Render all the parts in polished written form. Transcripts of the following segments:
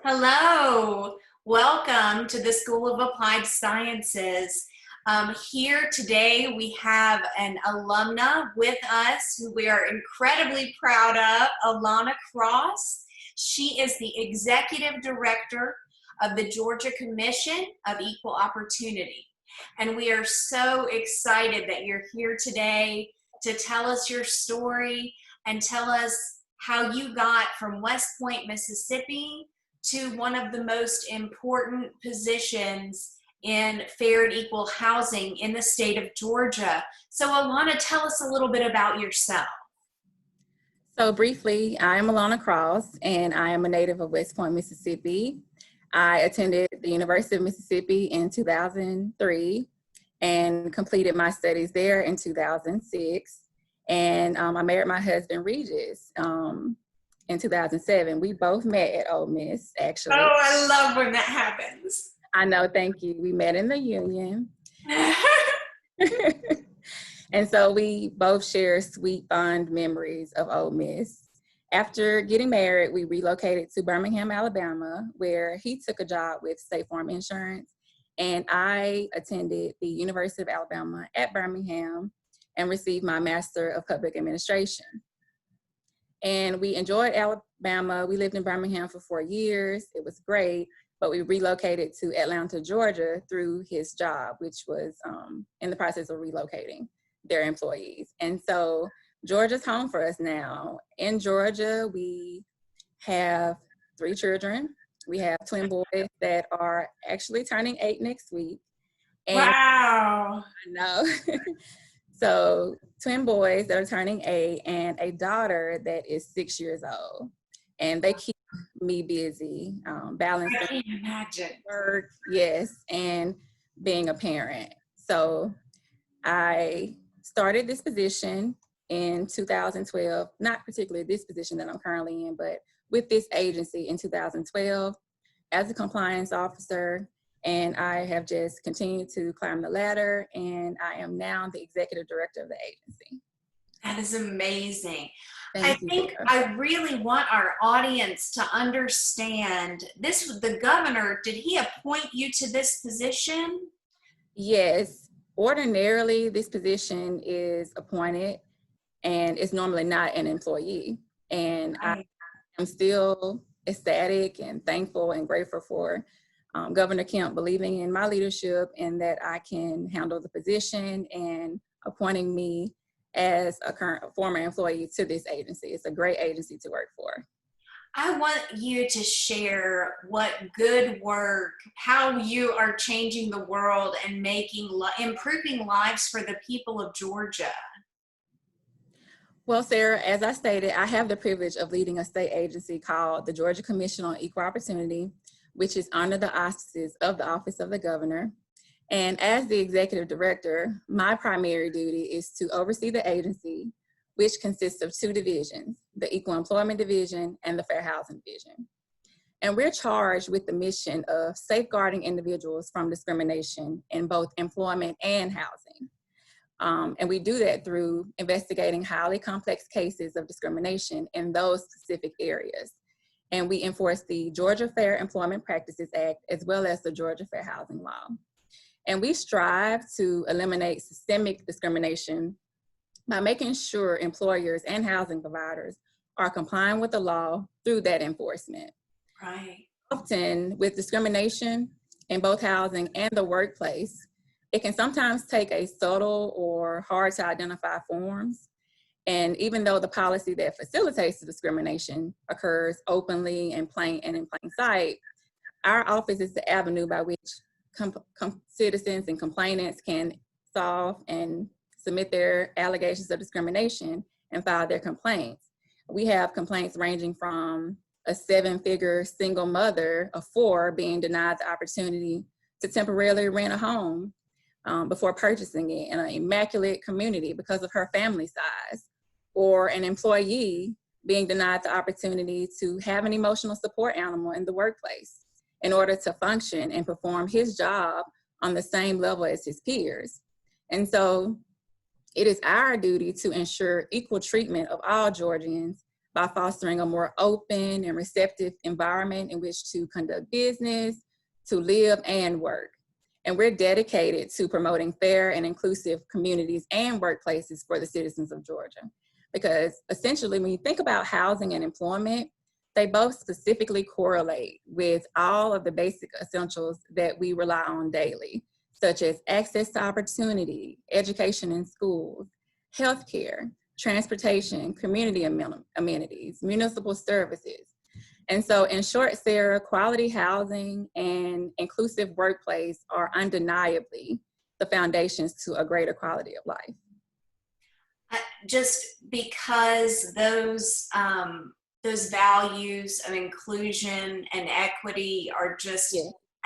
Hello, welcome to the School of Applied Sciences. Here today we have an alumna with us who we are incredibly proud of, Alana Cross. She is the Executive Director of the Georgia Commission of Equal Opportunity. And we are so excited that you're here today to tell us your story and tell us how you got from West Point, Mississippi to one of the most important positions in fair and equal housing in the state of Georgia. So Alana, tell us a little bit about yourself. So briefly, I am Alana Cross, and I am a native of West Point, Mississippi. I attended the University of Mississippi in 2003 and completed my studies there in 2006. And I married my husband, Regis, in 2007. We both met at Ole Miss, actually. Oh, I love when that happens. I know, thank you. We met in the union. And so we both share sweet, fond memories of Ole Miss. After getting married, we relocated to Birmingham, Alabama, where he took a job with State Farm Insurance, and I attended the University of Alabama at Birmingham and received my Master of Public Administration. And we enjoyed Alabama. We lived in Birmingham for 4 years. It was great, but we relocated to Atlanta, Georgia through his job, which was in the process of relocating their employees. And so Georgia's home for us now. In Georgia, we have 3 children. We have twin boys that are actually turning 8 next week. And wow. I know. So twin boys that are turning 8 and a daughter that is 6 years old. And they keep me busy, balancing I can't imagine. Work, yes, and being a parent. So I started this position in 2012, not particularly this position that I'm currently in, but with this agency in 2012 as a compliance officer. And I have just continued to climb the ladder, and I am now the executive director of the agency. That is amazing. Thank you, think Sarah. I really want our audience to understand this. The governor, did he appoint you to this position? Yes. Ordinarily, this position is appointed and it's normally not an employee. And I am still ecstatic and thankful and grateful for Governor Kemp believing in my leadership and that I can handle the position and appointing me as a former employee to this agency. It's a great agency to work for. I want you to share what good work, how you are changing the world and improving lives for the people of Georgia. Well, Sarah, as I stated, I have the privilege of leading a state agency called the Georgia Commission on Equal Opportunity, which is under the auspices of the Office of the Governor. And as the executive director, my primary duty is to oversee the agency, which consists of 2 divisions, the Equal Employment Division and the Fair Housing Division. And we're charged with the mission of safeguarding individuals from discrimination in both employment and housing. And we do that through investigating highly complex cases of discrimination in those specific areas. And we enforce the Georgia Fair Employment Practices Act, as well as the Georgia Fair Housing Law. And we strive to eliminate systemic discrimination by making sure employers and housing providers are complying with the law through that enforcement. Right. Often with discrimination in both housing and the workplace, it can sometimes take a subtle or hard to identify forms. And even though the policy that facilitates the discrimination occurs openly and in plain sight, our office is the avenue by which citizens and complainants can solve and submit their allegations of discrimination and file their complaints. We have complaints ranging from a 7-figure single mother of 4 being denied the opportunity to temporarily rent a home before purchasing it in an immaculate community because of her family size, or an employee being denied the opportunity to have an emotional support animal in the workplace in order to function and perform his job on the same level as his peers. And so it is our duty to ensure equal treatment of all Georgians by fostering a more open and receptive environment in which to conduct business, to live and work. And we're dedicated to promoting fair and inclusive communities and workplaces for the citizens of Georgia. Because essentially, when you think about housing and employment, they both specifically correlate with all of the basic essentials that we rely on daily, such as access to opportunity, education in schools, healthcare, transportation, community amenities, municipal services. And so in short, Sarah, quality housing and inclusive workplace are undeniably the foundations to a greater quality of life. Just because those values of inclusion and equity are just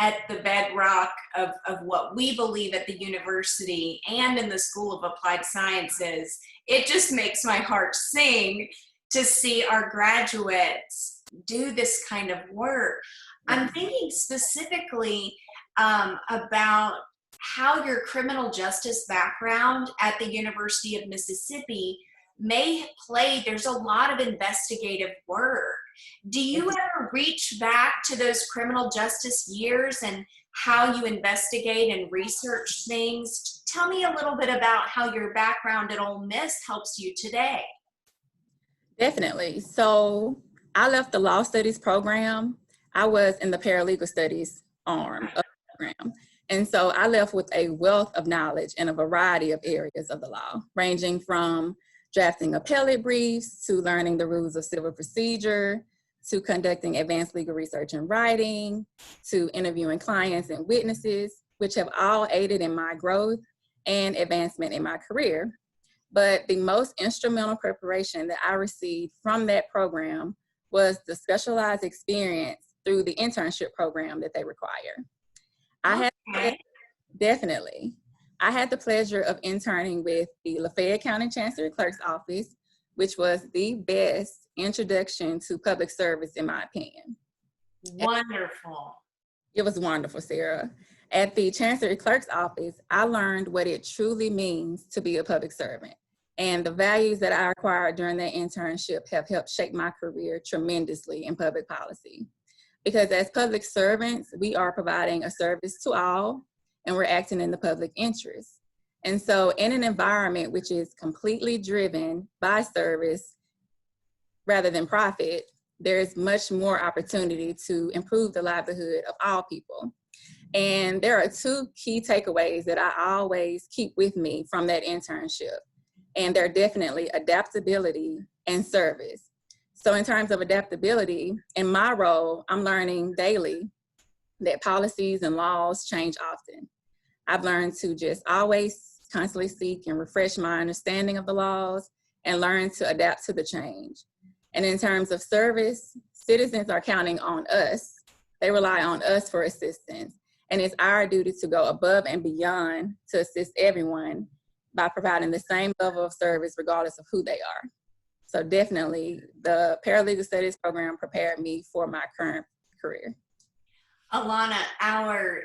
at the bedrock of what we believe at the university and in the School of Applied Sciences, it just makes my heart sing to see our graduates do this kind of work. I'm thinking specifically about how your criminal justice background at the University of Mississippi may play. There's a lot of investigative work. Do you ever reach back to those criminal justice years and how you investigate and research things? Tell me a little bit about how your background at Ole Miss helps you today. Definitely. So I left the law studies program. I was in the paralegal studies arm of the program. And so I left with a wealth of knowledge in a variety of areas of the law, ranging from drafting appellate briefs to learning the rules of civil procedure, to conducting advanced legal research and writing, to interviewing clients and witnesses, which have all aided in my growth and advancement in my career. But the most instrumental preparation that I received from that program was the specialized experience through the internship program that they require. Definitely. I had the pleasure of interning with the Lafayette County Chancery Clerk's Office, which was the best introduction to public service, in my opinion. Wonderful. It was wonderful, Sarah. At the Chancery Clerk's Office, I learned what it truly means to be a public servant. And the values that I acquired during that internship have helped shape my career tremendously in public policy. Because as public servants, we are providing a service to all, and we're acting in the public interest. And so in an environment which is completely driven by service rather than profit, there's much more opportunity to improve the livelihood of all people. And there are two key takeaways that I always keep with me from that internship. And they're definitely adaptability and service. So in terms of adaptability, in my role, I'm learning daily that policies and laws change often. I've learned to just always constantly seek and refresh my understanding of the laws and learn to adapt to the change. And in terms of service, citizens are counting on us. They rely on us for assistance. And it's our duty to go above and beyond to assist everyone by providing the same level of service regardless of who they are. So definitely the paralegal studies program prepared me for my current career. Alana, our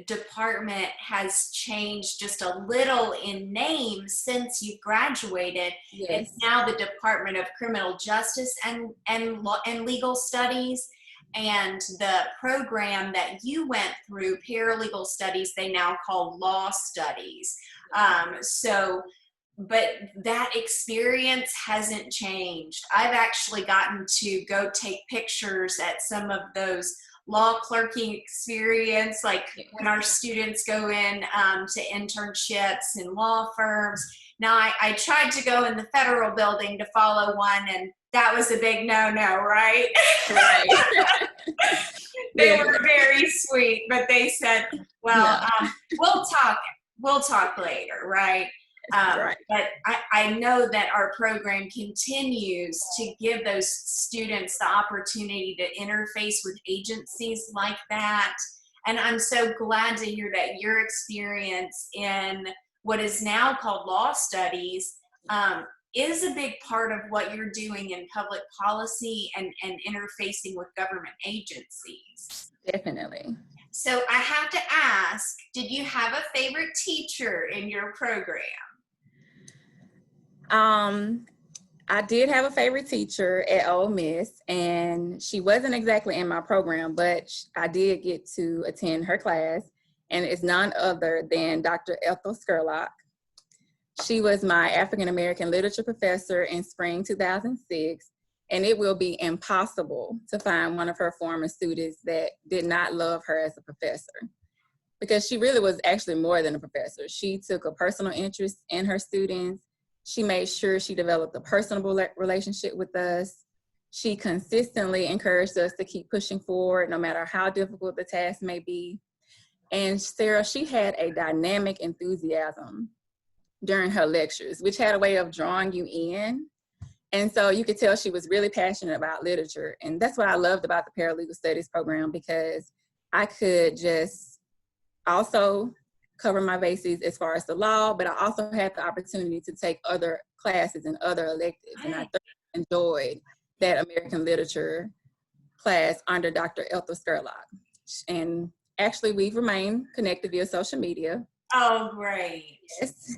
department has changed just a little in name since you graduated. Yes. It's now the Department of Criminal Justice and Legal Studies. And the program that you went through, paralegal studies, they now call law studies. But that experience hasn't changed. I've actually gotten to go take pictures at some of those law clerking experience, like when our students go in to internships in law firms. Now, I tried to go in the federal building to follow one, and that was a big no-no, right? Right. They were very sweet, but they said, well, we'll talk later, right? Right. But I know that our program continues to give those students the opportunity to interface with agencies like that. And I'm so glad to hear that your experience in what is now called law studies is a big part of what you're doing in public policy and interfacing with government agencies. Definitely. So I have to ask, did you have a favorite teacher in your program? I did have a favorite teacher at Ole Miss, and she wasn't exactly in my program, but I did get to attend her class, and it's none other than Dr. Ethel Skurlock. She was my African American literature professor in spring 2006, and it will be impossible to find one of her former students that did not love her as a professor, because she really was actually more than a professor. She took a personal interest in her students. She made sure she developed a personable relationship with us. She consistently encouraged us to keep pushing forward no matter how difficult the task may be. And Sarah, she had a dynamic enthusiasm during her lectures, which had a way of drawing you in. And so you could tell she was really passionate about literature. And that's what I loved about the paralegal studies program, because I could just also cover my bases as far as the law, but I also had the opportunity to take other classes and other electives. And I thoroughly enjoyed that American literature class under Dr. Ethel Skurlock. And actually, we've remained connected via social media. Oh, great. Yes.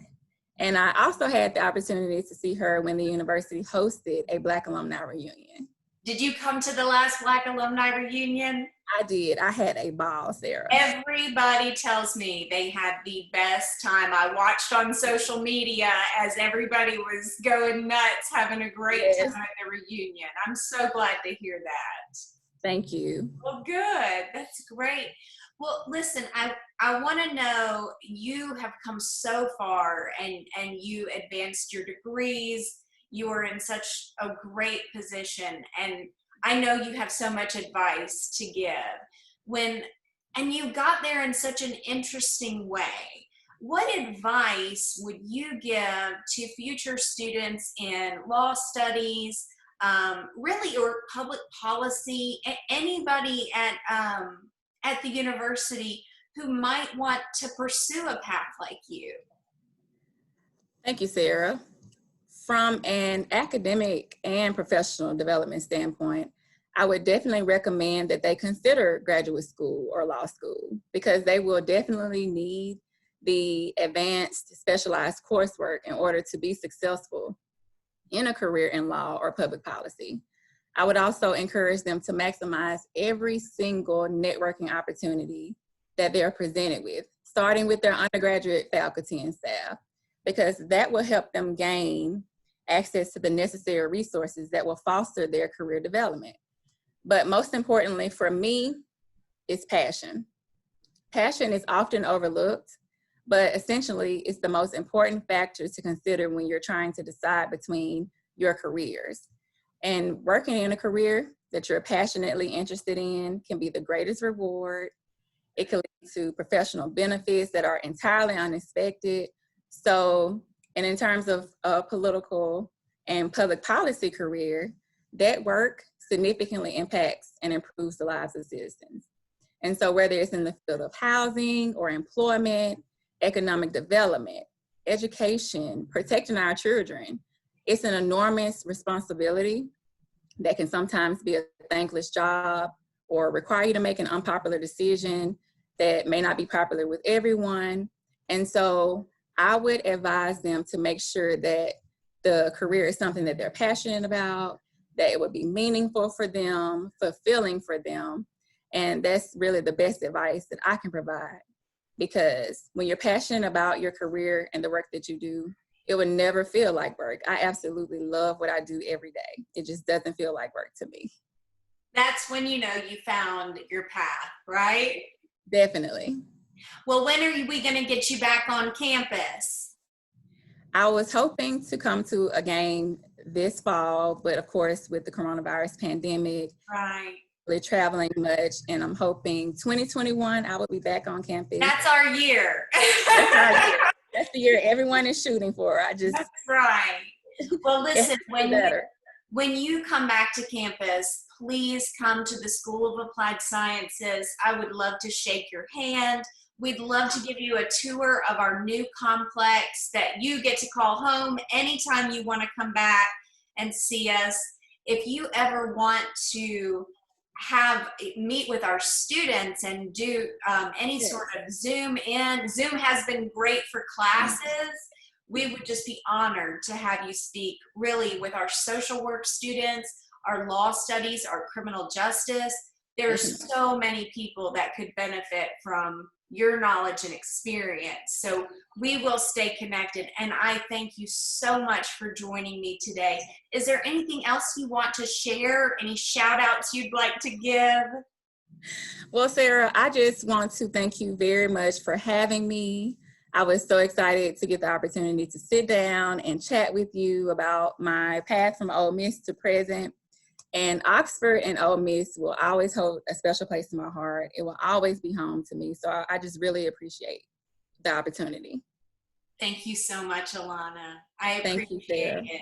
And I also had the opportunity to see her when the university hosted a Black alumni reunion. Did you come to the last Black alumni reunion? I did. I had a ball, Sarah. Everybody tells me they had the best time. I watched on social media as everybody was going nuts, having a great time at the reunion. I'm so glad to hear that. Thank you. Well, good. That's great. Well, listen, I want to know, you have come so far and you advanced your degrees. You are in such a great position, and I know you have so much advice to give. And you got there in such an interesting way. What advice would you give to future students in law studies, really, or public policy, anybody at the university who might want to pursue a path like you? Thank you, Sarah. From an academic and professional development standpoint, I would definitely recommend that they consider graduate school or law school, because they will definitely need the advanced specialized coursework in order to be successful in a career in law or public policy. I would also encourage them to maximize every single networking opportunity that they're presented with, starting with their undergraduate faculty and staff, because that will help them gain access to the necessary resources that will foster their career development. But most importantly for me, it's passion. Passion is often overlooked, but essentially it's the most important factor to consider when you're trying to decide between your careers. And working in a career that you're passionately interested in can be the greatest reward. It can lead to professional benefits that are entirely unexpected. So, and in terms of a political and public policy career, that work significantly impacts and improves the lives of citizens. And so whether it's in the field of housing or employment, economic development, education, protecting our children, it's an enormous responsibility that can sometimes be a thankless job or require you to make an unpopular decision that may not be popular with everyone. And so I would advise them to make sure that the career is something that they're passionate about, that it would be meaningful for them, fulfilling for them. And that's really the best advice that I can provide, because when you're passionate about your career and the work that you do, it would never feel like work. I absolutely love what I do every day. It just doesn't feel like work to me. That's when you know you found your path, right? Definitely. Well, when are we going to get you back on campus? I was hoping to come to a game this fall, but of course with the coronavirus pandemic, right, really traveling much, and I'm hoping 2021 I will be back on campus. That's our year. That's our year. That's the year everyone is shooting for. That's right. Well, listen, when you come back to campus, please come to the School of Applied Sciences. I would love to shake your hand. We'd love to give you a tour of our new complex that you get to call home anytime you want to come back and see us. If you ever want to meet with our students and do any sort of Zoom has been great for classes. we would just be honored to have you speak really with our social work students, our law studies, our criminal justice. There's so many people that could benefit from your knowledge and experience. So we will stay connected. And I thank you so much for joining me today. Is there anything else you want to share? Any shout outs you'd like to give? Well, Sarah, I just want to thank you very much for having me. I was so excited to get the opportunity to sit down and chat with you about my path from Ole Miss to present. And Oxford and Ole Miss will always hold a special place in my heart. It will always be home to me. So I just really appreciate the opportunity. Thank you so much, Alana. I Thank you, appreciate Sarah. it.